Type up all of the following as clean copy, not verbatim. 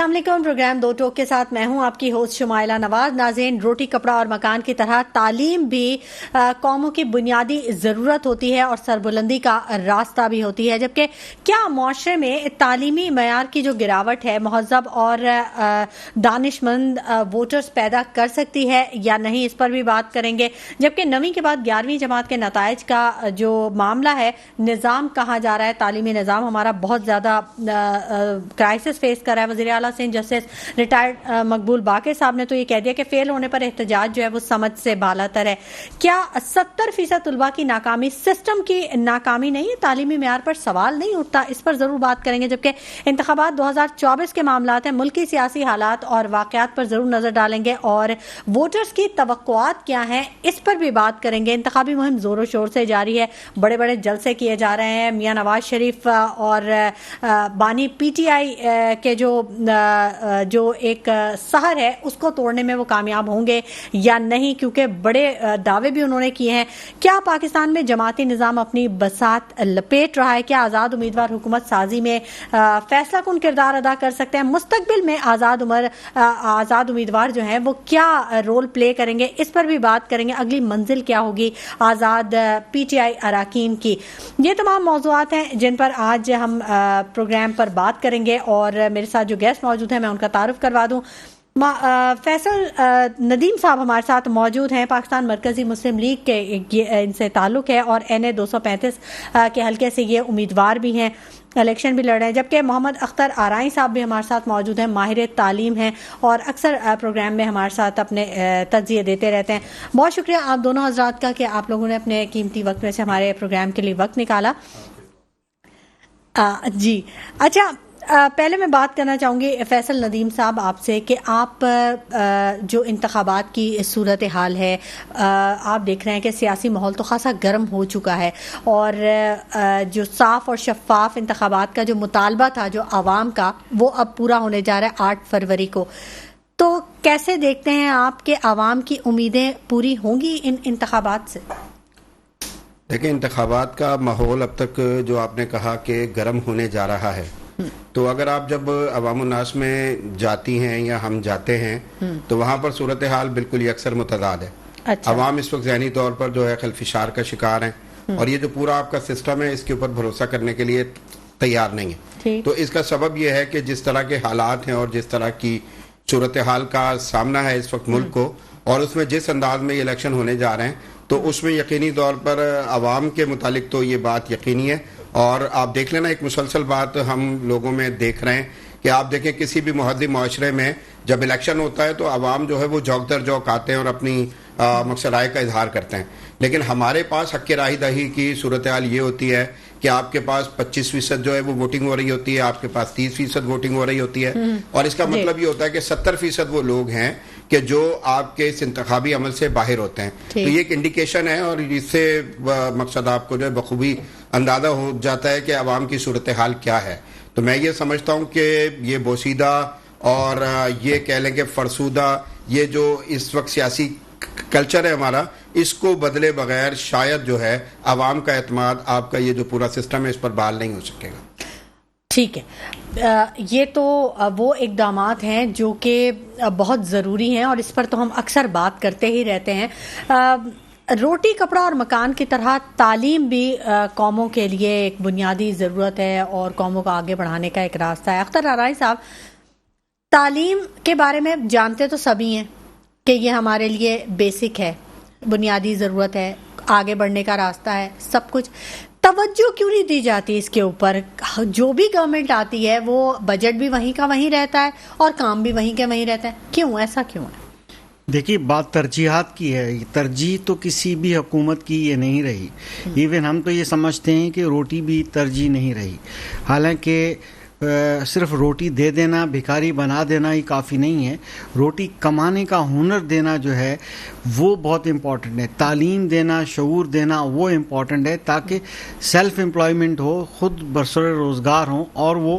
السلام علیکم، پروگرام دو ٹوک کے ساتھ میں ہوں آپ کی ہوسٹ شمائلہ نواز۔ ناظرین، روٹی کپڑا اور مکان کی طرح تعلیم بھی قوموں کی بنیادی ضرورت ہوتی ہے اور سربلندی کا راستہ بھی ہوتی ہے، جبکہ کیا معاشرے میں تعلیمی معیار کی جو گراوٹ ہے مہذب اور دانش مند ووٹرز پیدا کر سکتی ہے یا نہیں، اس پر بھی بات کریں گے۔ جبکہ 9ویں کے بعد 11ویں جماعت کے نتائج کا جو معاملہ ہے، نظام کہاں جا رہا ہے، تعلیمی نظام ہمارا بہت زیادہ کرائسس فیس کر رہا ہے۔ وزیر اعلیٰ جسٹس ریٹائرڈ مقبول باقر صاحب نے تو یہ کہہ دیا کہ فیل ہونے پر احتجاج جو ہے وہ سمجھ سے بالاتر ہے۔ کیا 70% طلباء کی ناکامی سسٹم کی ناکامی نہیں ہے؟ تعلیمی معیار پر سوال نہیں اٹھتا؟ اس پر ضرور بات کریں گے۔ جبکہ انتخابات 2024 کے معاملات ہیں، ملکی سیاسی حالات اور واقعات پر ضرور نظر ڈالیں گے اور ووٹرز کی توقعات کیا ہیں اس پر بھی بات کریں گے۔ انتخابی مہم زور و شور سے جاری ہے، بڑے بڑے جلسے کیے جا رہے ہیں۔ میاں نواز شریف اور بانی پی ٹی آئی کے جو ایک سحر ہے اس کو توڑنے میں وہ کامیاب ہوں گے یا نہیں، کیونکہ بڑے دعوے بھی انہوں نے کیے ہیں۔ کیا پاکستان میں جماعتی نظام اپنی بساط لپیٹ رہا ہے؟ کیا آزاد امیدوار حکومت سازی میں فیصلہ کن کردار ادا کر سکتے ہیں؟ مستقبل میں آزاد امیدوار جو ہیں وہ کیا رول پلے کریں گے؟ اس پر بھی بات کریں گے۔ اگلی منزل کیا ہوگی آزاد پی ٹی آئی اراکین کی؟ یہ تمام موضوعات ہیں جن پر آج ہم پروگرام پر بات کریں گے، اور میرے ساتھ جو گیسٹ موجود ہیں میں ان کا تعارف کروا دوں۔ فیصل ندیم صاحب ہمارے ساتھ موجود ہیں، پاکستان مرکزی مسلم لیگ کے ان سے تعلق ہے اور NA 235 کے حلقے سے یہ امیدوار بھی ہیں، الیکشن بھی لڑ رہے ہیں۔ جبکہ محمد اختر آرائی صاحب بھی ہمارے ساتھ موجود ہیں، ماہر تعلیم ہیں اور اکثر پروگرام میں ہمارے ساتھ اپنے تجزیے دیتے رہتے ہیں۔ بہت شکریہ آپ دونوں حضرات کا کہ آپ لوگوں نے اپنے قیمتی وقت میں سے ہمارے پروگرام کے لیے وقت نکالا۔ جی اچھا، پہلے میں بات کرنا چاہوں گی فیصل ندیم صاحب آپ سے کہ آپ جو انتخابات کی صورتحال ہے، آپ دیکھ رہے ہیں کہ سیاسی ماحول تو خاصا گرم ہو چکا ہے اور جو صاف اور شفاف انتخابات کا جو مطالبہ تھا جو عوام کا، وہ اب پورا ہونے جا رہا ہے 8 فروری کو۔ تو کیسے دیکھتے ہیں آپ کہ عوام کی امیدیں پوری ہوں گی ان انتخابات سے؟ دیکھیں، انتخابات کا ماحول اب تک جو آپ نے کہا کہ گرم ہونے جا رہا ہے، تو اگر آپ جب عوام الناس میں جاتی ہیں یا ہم جاتے ہیں تو وہاں پر صورتحال بالکل یکسر متضاد ہے۔ اچھا۔ عوام اس وقت ذہنی طور پر جو ہے خلفشار کا شکار ہیں اور یہ جو پورا آپ کا سسٹم ہے اس کے اوپر بھروسہ کرنے کے لیے تیار نہیں ہے۔ تو اس کا سبب یہ ہے کہ جس طرح کے حالات ہیں اور جس طرح کی صورتحال کا سامنا ہے اس وقت ملک کو، اور اس میں جس انداز میں یہ الیکشن ہونے جا رہے ہیں، تو اس میں یقینی طور پر عوام کے متعلق تو یہ بات یقینی ہے۔ اور آپ دیکھ لینا، ایک مسلسل بات ہم لوگوں میں دیکھ رہے ہیں کہ آپ دیکھیں کسی بھی مہذب معاشرے میں جب الیکشن ہوتا ہے تو عوام جو ہے وہ جوک در جوک آتے ہیں اور اپنی مقصد رائے کا اظہار کرتے ہیں، لیکن ہمارے پاس حق رائے دہی کی صورتحال یہ ہوتی ہے کہ آپ کے پاس 25% جو ہے وہ ووٹنگ ہو رہی ہوتی ہے، آپ کے پاس 30% ووٹنگ ہو رہی ہوتی ہے، اور اس کا مطلب یہ ہوتا ہے کہ 70% وہ لوگ ہیں کہ جو آپ کے اس انتخابی عمل سے باہر ہوتے ہیں۔ تو یہ ایک انڈیکیشن ہے اور اس سے مقصد آپ کو جو ہے بخوبی اندازہ ہو جاتا ہے کہ عوام کی صورتحال کیا ہے۔ تو میں یہ سمجھتا ہوں کہ یہ بوسیدہ اور یہ کہہ لیں کہ فرسودہ یہ جو اس وقت سیاسی کلچر ہے ہمارا، اس کو بدلے بغیر شاید جو ہے عوام کا اعتماد، آپ کا یہ جو پورا سسٹم ہے اس پر بحال نہیں ہو سکے گا۔ ٹھیک ہے، یہ تو وہ اقدامات ہیں جو کہ بہت ضروری ہیں اور اس پر تو ہم اکثر بات کرتے ہی رہتے ہیں۔ روٹی کپڑا اور مکان کی طرح تعلیم بھی قوموں کے لیے ایک بنیادی ضرورت ہے اور قوموں کو آگے بڑھانے کا ایک راستہ ہے۔ اختر آرائی صاحب، تعلیم کے بارے میں جانتے تو سبھی ہیں کہ یہ ہمارے لیے بیسک ہے، بنیادی ضرورت ہے، آگے بڑھنے کا راستہ ہے، سب کچھ۔ توجہ کیوں نہیں دی جاتی اس کے اوپر؟ جو بھی گورنمنٹ آتی ہے وہ بجٹ بھی وہیں کا وہیں رہتا ہے اور کام بھی وہیں کے وہیں رہتا ہے، کیوں ایسا کیوں ہے؟ دیکھیے، بات ترجیحات کی ہے۔ ترجیح تو کسی بھی حکومت کی یہ نہیں رہی، ایون ہم تو یہ سمجھتے ہیں کہ روٹی بھی ترجیح نہیں رہی۔ حالانکہ صرف روٹی دے دینا، بھکاری بنا دینا ہی کافی نہیں ہے، روٹی کمانے کا ہنر دینا جو ہے وہ بہت امپورٹنٹ ہے۔ تعلیم دینا، شعور دینا وہ امپورٹنٹ ہے تاکہ سیلف امپلائمنٹ ہو، خود برسر روزگار ہوں اور وہ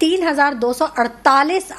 3248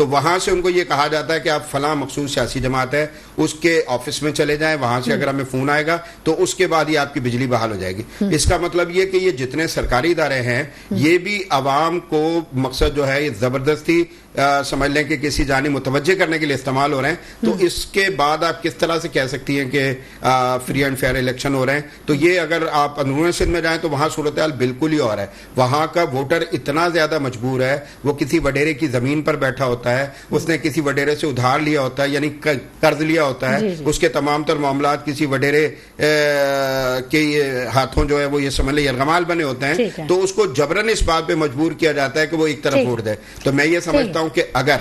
تو وہاں سے ان کو یہ کہا جاتا ہے کہ آپ فلاں مخصوص سیاسی جماعت ہے اس کے آفس میں چلے جائیں, وہاں سے اگر ہمیں فون آئے گا تو اس کے بعد ہی آپ کی بجلی بحال ہو جائے گی. اس کا مطلب یہ کہ یہ جتنے سرکاری ادارے ہیں یہ بھی عوام کو مقصد جو ہے یہ زبردستی سمجھ لیں کہ کسی جانب متوجہ کرنے کے لیے استعمال ہو رہے ہیں. تو اس کے بعد آپ کس طرح سے کہہ سکتی ہیں کہ فری اینڈ فیئر الیکشن ہو رہے ہیں؟ تو یہ اگر آپ اندرون سندھ میں جائیں تو وہاں صورتحال بالکل ہی اور ہے. وہاں کا ووٹر اتنا زیادہ مجبور ہے, وہ کسی وڈیرے کی زمین پر بیٹھا ہوتا ہے, اس نے کسی وڈیرے سے ادھار لیا ہوتا ہے یعنی قرض لیا ہوتا ہے, اس کے تمام تر معاملات کسی وڈیرے کے ہاتھوں جو ہے وہ یہ سمجھ لیں یرغمال بنے ہوتے ہیں, تو اس کو جبرن اس بات پہ مجبور کیا جاتا ہے کہ وہ ایک طرف ووٹ دے. تو میں یہ سمجھتا ہوں کہ اگر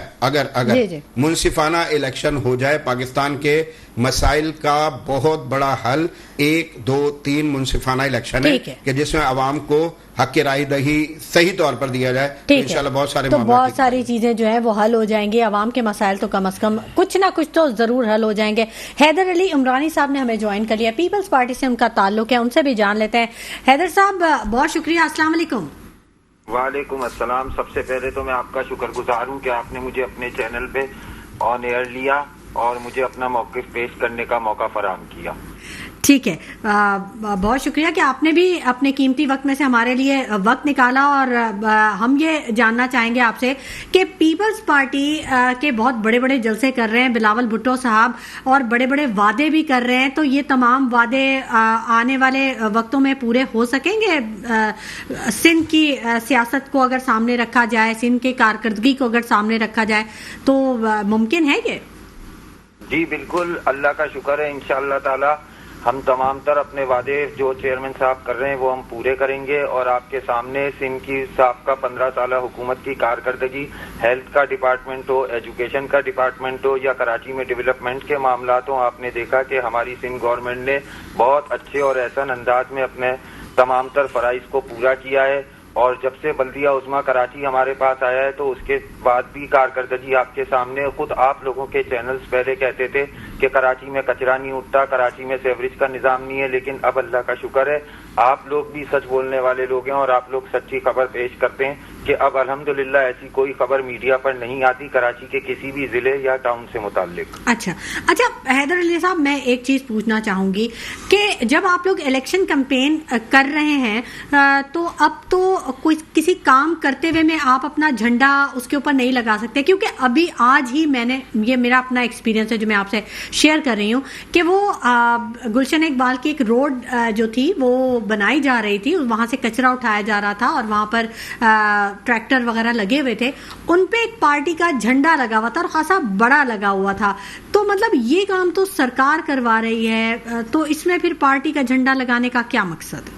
منصفانہ الیکشن ہو جائے, پاکستان کے مسائل کا بہت بڑا حل 1 2 3 منصفانہ الیکشن ہے کہ جس میں عوام کو حق رائے دہی صحیح طور پر دیا جائے, انشاءاللہ بہت ساری چیزیں جو ہیں وہ حل ہو جائیں گی. عوام کے مسائل تو کم از کم کچھ نہ کچھ تو ضرور حل ہو جائیں گے. حیدر علی عمرانی صاحب نے ہمیں جوائن کر لیا, پیپلز پارٹی سے ان کا تعلق ہے, ان سے بھی جان لیتے ہیں. حیدر صاحب بہت شکریہ, السلام علیکم. وعلیکم السلام. سب سے پہلے تو میں آپ کا شکر گزار ہوں کہ آپ نے مجھے اپنے چینل پہ آن ایئر لیا اور مجھے اپنا موقف پیش کرنے کا موقع فراہم کیا. ٹھیک ہے, بہت شکریہ کہ آپ نے بھی اپنے قیمتی وقت میں سے ہمارے لیے وقت نکالا. اور ہم یہ جاننا چاہیں گے آپ سے کہ پیپلز پارٹی کے بہت بڑے بڑے جلسے کر رہے ہیں بلاول بھٹو صاحب, اور بڑے بڑے وعدے بھی کر رہے ہیں, تو یہ تمام وعدے آنے والے وقتوں میں پورے ہو سکیں گے؟ سندھ کی سیاست کو اگر سامنے رکھا جائے, سندھ کی کارکردگی کو اگر سامنے رکھا جائے تو ممکن ہے یہ؟ جی بالکل, اللہ کا شکر ہے. انشاءاللہ تعالی ہم تمام تر اپنے وعدے جو چیئرمین صاحب کر رہے ہیں وہ ہم پورے کریں گے, اور آپ کے سامنے سندھ کی سابقہ 15 سالہ حکومت کی کارکردگی, ہیلتھ کا ڈپارٹمنٹ ہو, ایجوکیشن کا ڈپارٹمنٹ ہو, یا کراچی میں ڈیولپمنٹ کے معاملات ہوں, آپ نے دیکھا کہ ہماری سندھ گورنمنٹ نے بہت اچھے اور احسن انداز میں اپنے تمام تر فرائض کو پورا کیا ہے. اور جب سے بلدیہ عظمیٰ کراچی ہمارے پاس آیا ہے تو اس کے بعد بھی کارکردگی آپ کے سامنے. خود آپ لوگوں کے چینلز پہلے کہتے تھے کہ کراچی میں کچرا نہیں اٹھتا, کراچی میں سیوریج کا نظام نہیں ہے, لیکن اب اللہ کا شکر ہے آپ لوگ بھی سچ بولنے والے لوگ ہیں اور آپ لوگ سچی خبر پیش کرتے ہیں کہ اب الحمدللہ ایسی کوئی خبر میڈیا پر نہیں آتی کراچی کے کسی بھی ضلع یا ٹاؤن سے متعلق. اچھا حیدر علی صاحب, میں ایک چیز پوچھنا چاہوں گی کہ جب آپ لوگ الیکشن کمپین کر رہے ہیں تو اب تو کوئی کسی کام کرتے ہوئے میں آپ اپنا جھنڈا اس کے اوپر نہیں لگا سکتے, کیونکہ ابھی آج ہی میں نے, یہ میرا اپنا ایکسپیرینس ہے جو میں آپ سے شیئر کر رہی ہوں, کہ وہ گلشن اقبال کی ایک روڈ جو تھی وہ بنائی جا رہی تھی, وہاں سے کچرا اٹھایا جا رہا تھا اور وہاں پر ٹریکٹر وغیرہ لگے ہوئے تھے, ان پہ ایک پارٹی کا جھنڈا لگا ہوا تھا اور خاصا بڑا لگا ہوا تھا. تو مطلب یہ کام تو سرکار کروا رہی ہے, تو اس میں پھر پارٹی کا جھنڈا لگانے کا کیا مقصد ہے؟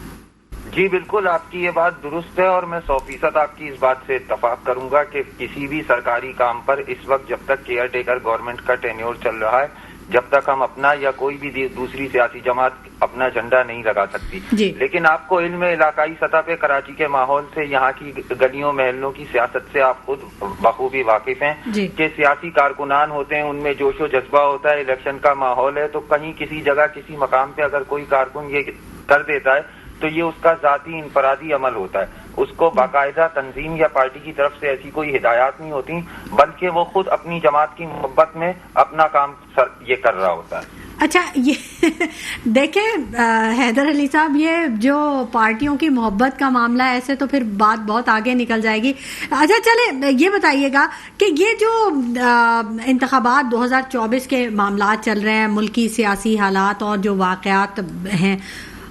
جی بالکل, آپ کی یہ بات درست ہے اور میں 100% آپ کی اس بات سے اتفاق کروں گا کہ کسی بھی سرکاری کام پر اس وقت جب تک کیئر ٹیکر گورنمنٹ کا ٹینیور چل رہا ہے, جب تک ہم اپنا یا کوئی بھی دوسری سیاسی جماعت اپنا جھنڈا نہیں لگا سکتی. لیکن آپ کو علم علاقائی سطح پہ کراچی کے ماحول سے, یہاں کی گلیوں محلوں کی سیاست سے آپ خود بخوبی واقف ہیں کہ سیاسی کارکنان ہوتے ہیں, ان میں جوش و جذبہ ہوتا ہے, الیکشن کا ماحول ہے, تو کہیں کسی جگہ کسی مقام پہ اگر کوئی کارکن یہ کر دیتا ہے تو یہ اس کا ذاتی انفرادی عمل ہوتا ہے, اس کو باقاعدہ تنظیم یا پارٹی کی طرف سے ایسی کوئی ہدایات نہیں ہوتی, بلکہ وہ خود اپنی جماعت کی محبت میں اپنا کام یہ کر رہا ہوتا ہے. اچھا, یہ دیکھیں حیدر علی صاحب, یہ جو پارٹیوں کی محبت کا معاملہ ہے, ایسے تو پھر بات بہت آگے نکل جائے گی. اچھا چلے یہ بتائیے گا کہ یہ جو انتخابات 2024 کے معاملات چل رہے ہیں, ملکی سیاسی حالات اور جو واقعات ہیں,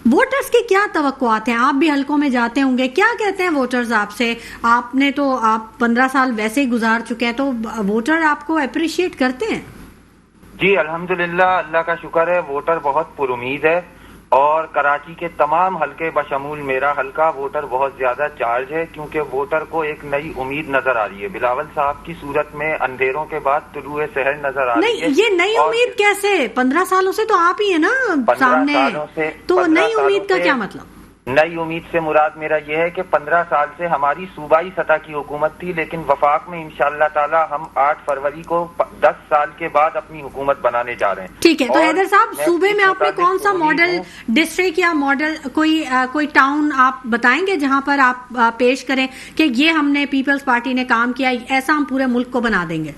ووٹرز کی کیا توقعات ہیں؟ آپ بھی حلقوں میں جاتے ہوں گے, کیا کہتے ہیں ووٹرز آپ سے؟ آپ 15 سال ویسے ہی گزار چکے ہیں, تو ووٹر آپ کو اپریشیٹ کرتے ہیں؟ جی الحمدللہ, اللہ کا شکر ہے, ووٹر بہت پر امید ہے, اور کراچی کے تمام حلقے بشمول میرا حلقہ ووٹر بہت زیادہ چارج ہے, کیونکہ ووٹر کو ایک نئی امید نظر آ رہی ہے. بلاول صاحب کی صورت میں اندھیروں کے بعد طلوع سحر نظر آ رہی ہے. نہیں, یہ نئی امید کیسے؟ 15 سالوں سے تو آپ ہی ہیں نا سامنے, تو نئی امید کا کیا مطلب؟ نئی امید سے مراد میرا یہ ہے کہ 15 سال سے ہماری صوبائی سطح کی حکومت تھی، لیکن وفاق میں انشاءاللہ تعالی ہم 8 فروری کو 10 سال کے بعد اپنی حکومت بنانے جا رہے ہیں. ٹھیک ہے. تو حیدر صاحب صوبے میں آپ نے کون سا ماڈل ڈسٹرکٹ یا ماڈل کوئی ٹاؤن آپ بتائیں گے جہاں پر آپ پیش کریں کہ یہ ہم نے پیپلز پارٹی نے کام کیا، ایسا ہم پورے ملک کو بنا دیں گے؟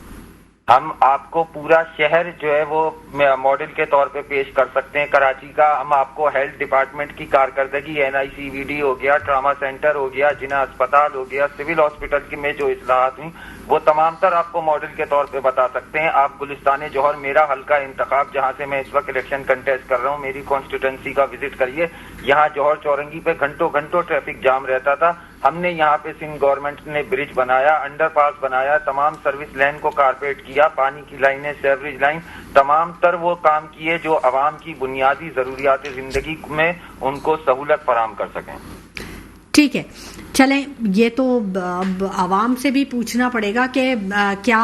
ہم آپ کو پورا شہر جو ہے وہ ماڈل کے طور پہ پیش کر سکتے ہیں. کراچی کا ہم آپ کو ہیلتھ ڈپارٹمنٹ کی کارکردگی، NICVD ہو گیا، ٹراما سینٹر ہو گیا، جنا اسپتال ہو گیا، سول ہاسپٹل میں جو اصلاحات ہوئی وہ تمام تر آپ کو ماڈل کے طور پہ بتا سکتے ہیں. آپ گلستان جوہر، میرا حلقہ انتخاب جہاں سے میں اس وقت الیکشن کنٹیسٹ کر رہا ہوں، میری کانسٹیٹوئنسی کا وزٹ کریے. یہاں جوہر چورنگی پہ گھنٹوں ٹریفک جام رہتا تھا. ہم نے یہاں پہ سندھ گورنمنٹ نے برج بنایا، انڈر پاس بنایا، تمام سروس لائن کو کارپیٹ کیا، پانی کی لائنیں، سیوریج لائن، تمام تر وہ کام کیے جو عوام کی بنیادی ضروریات زندگی میں ان کو سہولت فراہم کر سکیں. ٹھیک ہے. چلیں، یہ تو عوام سے بھی پوچھنا پڑے گا کہ کیا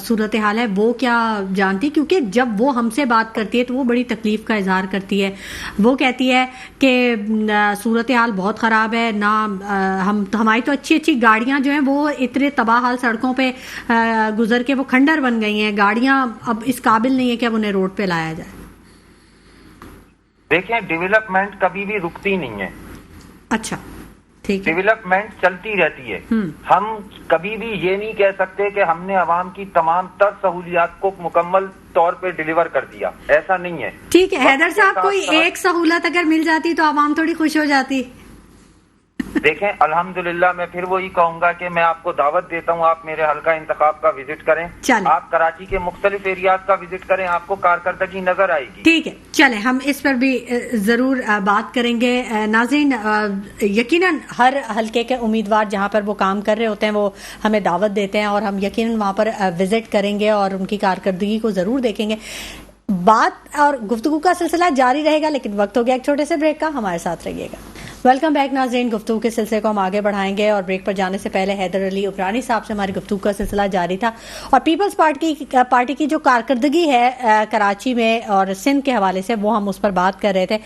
صورتحال ہے، وہ کیا جانتی، کیونکہ جب وہ ہم سے بات کرتی ہے تو وہ بڑی تکلیف کا اظہار کرتی ہے. وہ کہتی ہے کہ صورتحال بہت خراب ہے، نہ ہماری تو اچھی گاڑیاں جو ہیں وہ اتنے تباہ حال سڑکوں پہ گزر کے وہ کھنڈر بن گئی ہیں، گاڑیاں اب اس قابل نہیں ہے کہ اب انہیں روڈ پہ لایا جائے. دیکھیں، ڈیولپمنٹ کبھی بھی رکتی نہیں ہے. اچھا، ٹھیک ہے. ڈیولپمنٹ چلتی رہتی ہے. ہم کبھی بھی یہ نہیں کہہ سکتے کہ ہم نے عوام کی تمام تر سہولیات کو مکمل طور پہ ڈیلیور کر دیا، ایسا نہیں ہے. ٹھیک ہے حیدر صاحب، کوئی ایک سہولت اگر مل جاتی تو عوام تھوڑی خوش ہو جاتی. دیکھیں، الحمدللہ میں پھر وہی کہوں گا کہ میں آپ کو دعوت دیتا ہوں، آپ میرے حلقہ انتخاب کا وزٹ کریں، آپ کراچی کے مختلف ایریاز کا وزٹ کریں، آپ کو کارکردگی نظر آئے گی. ٹھیک ہے، چلیں ہم اس پر بھی ضرور بات کریں گے. ناظرین، یقیناً ہر حلقے کے امیدوار جہاں پر وہ کام کر رہے ہوتے ہیں وہ ہمیں دعوت دیتے ہیں اور ہم یقیناً وہاں پر وزٹ کریں گے اور ان کی کارکردگی کو ضرور دیکھیں گے. بات اور گفتگو کا سلسلہ جاری رہے گا، لیکن وقت ہو گیا ایک چھوٹے سے بریک کا. ہمارے ساتھ رہیے گا. ویلکم بیک ناظرین. گفتگو کے سلسلے کو ہم آگے بڑھائیں گے اور بریک پر جانے سے پہلے حیدر علی عمرانی صاحب سے ہماری گفتگو کا سلسلہ جاری تھا اور پیپلز پارٹی کی جو کارکردگی ہے کراچی میں اور سندھ کے حوالے سے وہ ہم اس پر بات کر رہے تھے.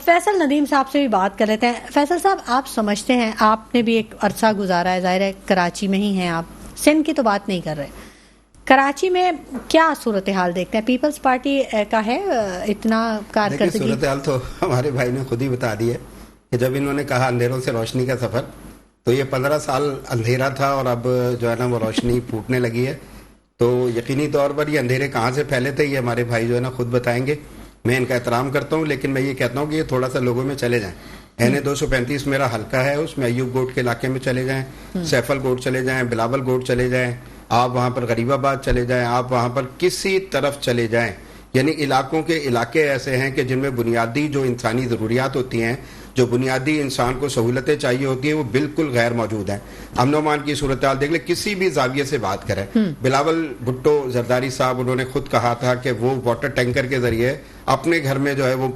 فیصل ندیم صاحب سے بھی بات کر لیتے ہیں. فیصل صاحب، آپ سمجھتے ہیں، آپ نے بھی ایک عرصہ گزارا ہے، ظاہر ہے کراچی میں ہی ہیں آپ، سندھ کی تو بات نہیں کر رہے، کراچی میں کیا صورتحال دیکھتے ہیں؟ پیپلز پارٹی کا ہے اتنا کارکردگی؟ صورتحال تو ہمارے بھائی نے خود ہی بتا دی ہے کہ جب انہوں نے کہا اندھیروں سے روشنی کا سفر، تو یہ 15 سال اندھیرا تھا اور اب جو ہے نا وہ روشنی پھوٹنے لگی ہے. تو یقینی طور پر یہ اندھیرے کہاں سے پھیلے تھے یہ ہمارے بھائی جو ہے نا خود بتائیں گے. میں ان کا احترام کرتا ہوں، لیکن میں یہ کہتا ہوں کہ یہ تھوڑا سا لوگوں میں چلے جائیں. NA-235 میرا حلقہ ہے، اس میں ایوب گوٹ کے علاقے میں چلے جائیں، سیفل گوٹ چلے جائیں، بلاول گوٹ چلے جائیں، آپ وہاں پر غریب آباد چلے جائیں، آپ وہاں پر کسی طرف چلے جائیں. یعنی علاقے ایسے ہیں کہ جن میں بنیادی جو انسانی ضروریات ہوتی ہیں، جو بنیادی انسان کو سہولتیں چاہیے ہوتی ہیں، وہ بالکل غیر موجود ہیں. امن و امان کی صورتحال دیکھ لیں، کسی بھی زاویے سے بات کریں. بلاول بھٹو زرداری صاحب انہوں نے خود کہا تھا کہ وہ واٹر ٹینکر کے ذریعے اپنے گھر میں جو ہے وہ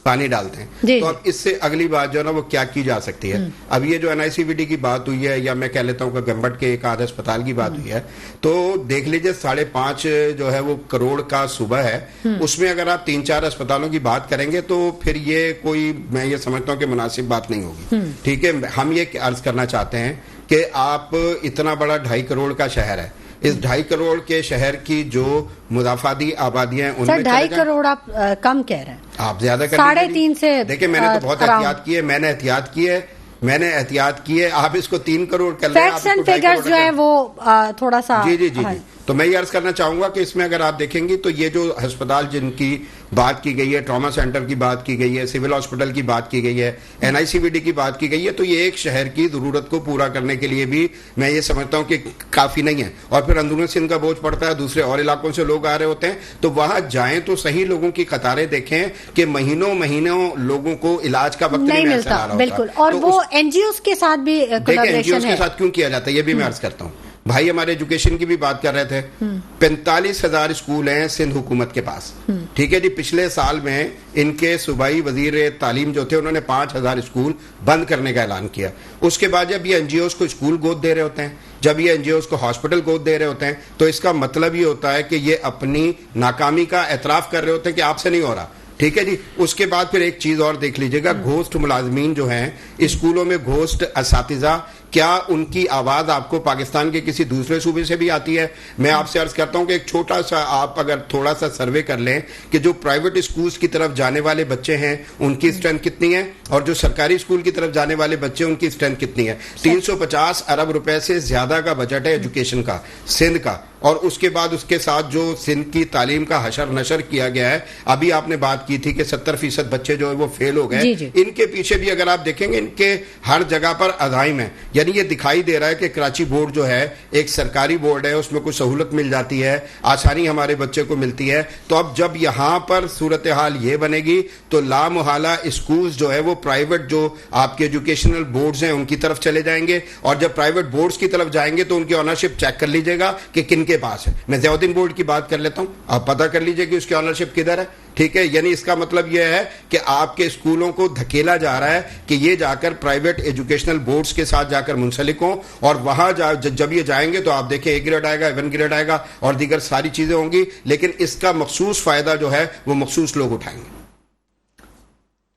پانی ڈالتے ہیں. تو اب اس سے اگلی بات جو ہے نا وہ کیا کی جا سکتی ہے؟ اب یہ جو NICVD کی بات ہوئی ہے، یا میں کہہ لیتا ہوں کہ گمبٹ کے ایک آدھ اسپتال کی بات ہوئی ہے، تو دیکھ لیجئے 5.5 جو ہے وہ کروڑ کا صوبہ ہے، اس میں اگر آپ 3-4 اسپتالوں کی بات کریں گے تو پھر یہ کوئی، میں یہ سمجھتا ہوں کہ مناسب بات نہیں ہوگی. ٹھیک ہے، ہم یہ عرض کرنا چاہتے ہیں کہ آپ اتنا بڑا 2.5 کروڑ کا شہر ہے، اس 2.5 کروڑ کے شہر کی جو مضافاتی آبادیاں ہیں ان میں 2.5 کروڑ آپ کم کہہ رہے ہیں، آپ زیادہ کر 3.5 سے. دیکھیں، میں نے تو بہت احتیاط کی ہے، میں نے احتیاط کی ہے. آپ اس کو 3 کروڑ کر لیں، فیکٹس اینڈ فگرز جو ہیں وہ تھوڑا سا. جی. تو میں یہ عرض کرنا چاہوں گا کہ اس میں اگر آپ دیکھیں گی تو یہ جو ہسپتال جن کی بات کی گئی ہے، ٹراما سینٹر کی بات کی گئی ہے، سول ہاسپٹل کی بات کی گئی ہے، NICVD کی بات کی گئی ہے، تو یہ ایک شہر کی ضرورت کو پورا کرنے کے لیے بھی میں یہ سمجھتا ہوں کہ کافی نہیں ہے. اور پھر اندرون سندھ کا بوجھ پڑتا ہے، دوسرے اور علاقوں سے لوگ آ رہے ہوتے ہیں، تو وہاں جائیں تو صحیح لوگوں کی قطاریں دیکھیں کہ مہینوں لوگوں کو علاج کا وقت نہیں ملتا. بالکل. اور وہ NGOs کے ساتھ بھی NGOs کے ساتھ کیوں کیا جاتا ہے یہ بھی میں عرض کرتا ہوں. بھائی ہمارے ایجوکیشن کی بھی بات کر رہے تھے، 45,000 اسکول ہیں سندھ حکومت کے پاس. ٹھیک ہے جی، پچھلے سال میں ان کے صوبائی وزیر تعلیم جو تھے انہوں نے 5,000 اسکول بند کرنے کا اعلان کیا. اس کے بعد جب یہ NGOs کو اسکول گود دے رہے ہوتے ہیں، جب یہ NGOs کو ہاسپٹل گود دے رہے ہوتے ہیں، تو اس کا مطلب یہ ہوتا ہے کہ یہ اپنی ناکامی کا اعتراف کر رہے ہوتے ہیں کہ آپ سے نہیں ہو رہا. ٹھیک ہے جی. اس کے بعد پھر ایک چیز اور دیکھ لیجئے گا, گھوسٹ ملازمین جو ہیں اسکولوں میں, گھوسٹ اساتذہ, کیا ان کی آواز آپ کو پاکستان کے کسی دوسرے صوبے سے بھی آتی ہے؟ میں آپ سے عرض کرتا ہوں کہ ایک چھوٹا سا آپ اگر تھوڑا سا سروے کر لیں کہ جو پرائیویٹ اسکولز کی طرف جانے والے بچے ہیں ان کی اسٹرینتھ کتنی ہے, اور جو سرکاری اسکول کی طرف جانے والے بچے ان کی اسٹرینتھ کتنی ہے. 350 ارب روپے سے زیادہ کا بجٹ ہے ایجوکیشن کا سندھ کا, اور اس کے بعد اس کے ساتھ جو سندھ کی تعلیم کا حشر نشر کیا گیا ہے. ابھی آپ نے بات کی تھی کہ 70% بچے جو ہے وہ فیل ہو گئے. ان کے پیچھے بھی اگر آپ دیکھیں گے ان کے ہر جگہ پر عزائم ہیں. یعنی یہ دکھائی دے رہا ہے کہ کراچی بورڈ جو ہے ایک سرکاری بورڈ ہے, اس میں کچھ سہولت مل جاتی ہے, آسانی ہمارے بچے کو ملتی ہے. تو اب جب یہاں پر صورتحال یہ بنے گی تو لا محالہ اسکولز جو ہے وہ پرائیویٹ جو آپ کے ایجوکیشنل بورڈز ہیں ان کی طرف چلے جائیں گے, اور جب پرائیویٹ بورڈز کی طرف جائیں گے تو ان کی آنرشپ چیک کر لیجئے گا کہ کن کے پاس ہے. میں ضیاء الدین بورڈ کی بات کر لیتا ہوں, آپ پتہ کر لیجئے کہ اس کی آنرشپ کدھر ہے. ٹھیک ہے, یعنی اس کا مطلب یہ ہے کہ آپ کے اسکولوں کو دھکیلا جا رہا ہے کہ یہ جا کر پرائیویٹ ایجوکیشنل بورڈز کے ساتھ جا کر منسلک ہوں, اور وہاں جب یہ جائیں گے تو آپ دیکھیں A گریڈ آئے گا, 1 گریڈ آئے گا, اور دیگر ساری چیزیں ہوں گی, لیکن اس کا مخصوص فائدہ جو ہے وہ مخصوص لوگ اٹھائیں گے.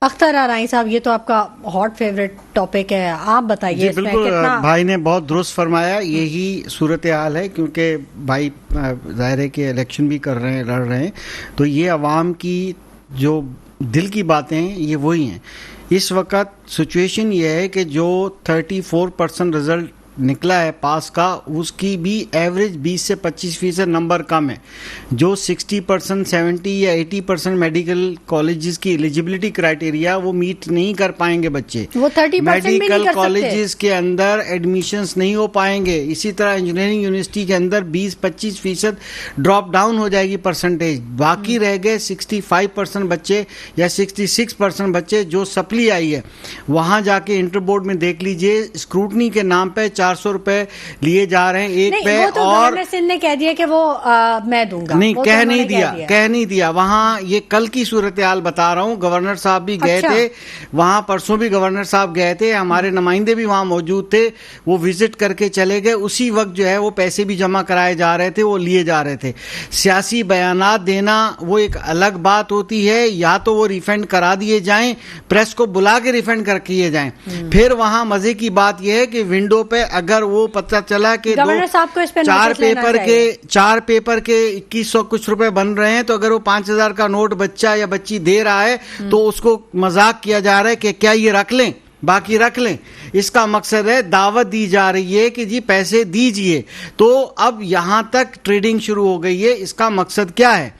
اختر آرائی صاحب, یہ تو آپ کا ہاٹ فیوریٹ ٹاپک ہے, آپ بتائیے. جی بالکل, بھائی نے بہت درست فرمایا, یہی صورتحال ہے کیونکہ بھائی ظاہر ہے کہ الیکشن بھی کر رہے ہیں, لڑ رہے ہیں, تو یہ عوام کی جو دل کی باتیں ہیں یہ وہی ہیں. اس وقت سچویشن یہ ہے کہ جو 34% رزلٹ نکلا ہے پاس کا, اس کی بھی ایوریج 20 سے 25% نمبر کم ہے. جو 60%, 70 یا 80% میڈیکل کالجز کی ایلیجبلٹی کرائٹیریا وہ میٹ نہیں کر پائیں گے بچے, وہ 30% میڈیکل کالجز کے اندر ایڈمیشنز نہیں ہو پائیں گے. اسی طرح انجینئرنگ یونیورسٹی کے اندر 20-25% ڈراپ ڈاؤن ہو جائے گی پرسنٹیج. باقی رہ گئے 65% بچے یا 66% بچے جو سپلی آئی ہے. وہاں جا کے انٹر بورڈ میں دیکھ لیجئے, اسکروٹنی کے نام پہ 400 روپے لیے جا رہے ہیں ایک پہ, اور گورنر سندھ نے کہہ دیا کہ وہ میں دوں گا, نہیں کہہ نہیں دیا. وہاں یہ کل کی صورتحال بتا رہا ہوں, گورنر صاحب بھی گئے تھے وہاں, پرسوں بھی گورنر صاحب گئے تھے, ہمارے نمائندے بھی وہاں موجود تھے, وہ وزٹ کر کے چلے گئے. اسی وقت جو ہے وہ پیسے بھی جمع کرائے جا رہے تھے, وہ لیے جا رہے تھے. سیاسی بیانات دینا وہ ایک الگ بات ہوتی ہے, یا تو وہ ریفنڈ کرا دیے جائیں, پریس کو بلا کے ریفنڈ کر کیے جائیں. پھر وہاں مزے کی بات یہ ہے کہ ونڈو پہ اگر وہ پتہ چلا کہ 4 پیپر کے 2100 کچھ روپے بن رہے ہیں, تو اگر وہ 5000 کا نوٹ بچہ یا بچی دے رہا ہے تو اس کو مذاق کیا جا رہا ہے کہ کیا یہ رکھ لیں, باقی رکھ لیں. اس کا مقصد ہے دعوت دی جا رہی ہے کہ جی پیسے دیجئے. تو اب یہاں تک ٹریڈنگ شروع ہو گئی ہے. اس کا مقصد کیا ہے؟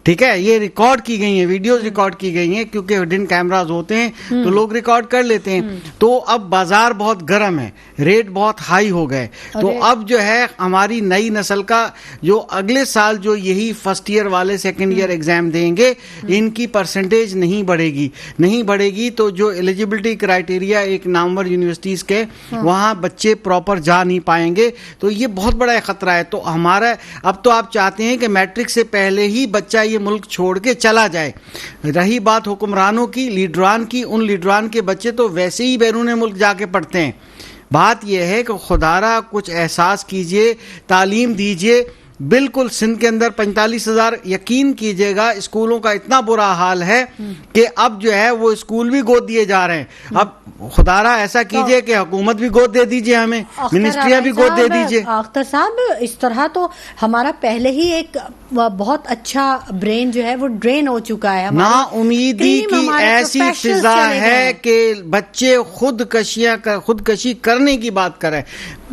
ٹھیک ہے, یہ ریکارڈ کی گئی ہیں, ویڈیوز ریکارڈ کی گئی ہیں, کیونکہ ہڈن کیمراز ہوتے ہیں تو لوگ ریکارڈ کر لیتے ہیں. تو اب بازار بہت گرم ہے, ریٹ بہت ہائی ہو گئے. تو اب جو ہے ہماری نئی نسل کا جو اگلے سال جو یہی فرسٹ ایئر والے سیکنڈ ایئر ایگزام دیں گے, ان کی پرسنٹیج نہیں بڑھے گی. تو جو ایلیجبلٹی کرائٹیریا ایک نامور یونیورسٹیز کے, وہاں بچے پراپر جا نہیں پائیں گے. تو یہ بہت بڑا خطرہ ہے. تو ہمارا اب تو آپ چاہتے ہیں کہ میٹرک سے پہلے ہی بچہ یہ ملک چھوڑ کے چلا جائے. رہی بات حکمرانوں کی, لیڈران کی, ان لیڈران کے بچے تو ویسے ہی بیرون ملک جا کے پڑھتے ہیں. بات یہ ہے کہ خدارا کچھ احساس کیجئے, تعلیم دیجئے. بالکل سندھ کے اندر 45,000, یقین کیجئے گا اسکولوں کا اتنا برا حال ہے کہ اب جو ہے وہ اسکول بھی گود دیے جا رہے ہیں. اب خدارا ایسا کیجئے کہ حکومت بھی گود دے دیجئے, ہمیں منسٹریاں بھی گود دے دیجئے. اختر صاحب, اس طرح تو ہمارا پہلے ہی ایک بہت اچھا برین جو ہے وہ ڈرین ہو چکا ہے. نا امیدی کی ایسی فضا ہے کہ بچے خودکشی کرنے کی بات کریں,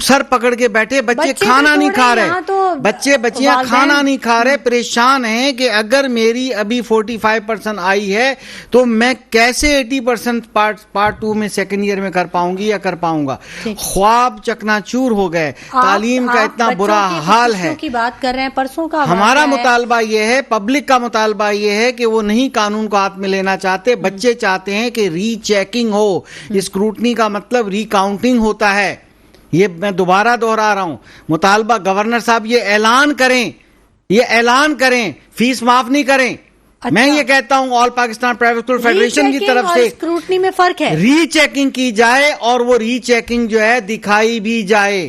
سر پکڑ کے بیٹھے, بچے کھانا نہیں کھا رہے, بچیاں کھانا نہیں کھا رہے, پریشان ہیں کہ اگر میری ابھی 45% آئی ہے تو میں کیسے 80% پارٹ 2 میں سیکنڈ ایئر میں کر پاؤں گی یا کر پاؤں گا. خواب چکنا چور ہو گئے, تعلیم کا اتنا برا حال ہے. کی بات کر رہے ہیں, پرسوں کا ہمارا مطالبہ یہ ہے, پبلک کا مطالبہ یہ ہے کہ وہ نہیں قانون کو ہاتھ میں لینا چاہتے. بچے چاہتے ہیں کہ ری چیکنگ ہو. اسکروٹنی کا مطلب ری کاؤنٹنگ ہوتا ہے. یہ میں دوبارہ دہرا رہا ہوں, مطالبہ گورنر صاحب یہ اعلان کریں, فیس معاف نہیں کریں. میں یہ کہتا ہوں آل پاکستان پرائیویٹ اسکول فیڈریشن کی طرف سے اسکروٹنی میں فرق ہے, ری چیکنگ کی جائے, اور وہ ری چیکنگ جو ہے دکھائی بھی جائے.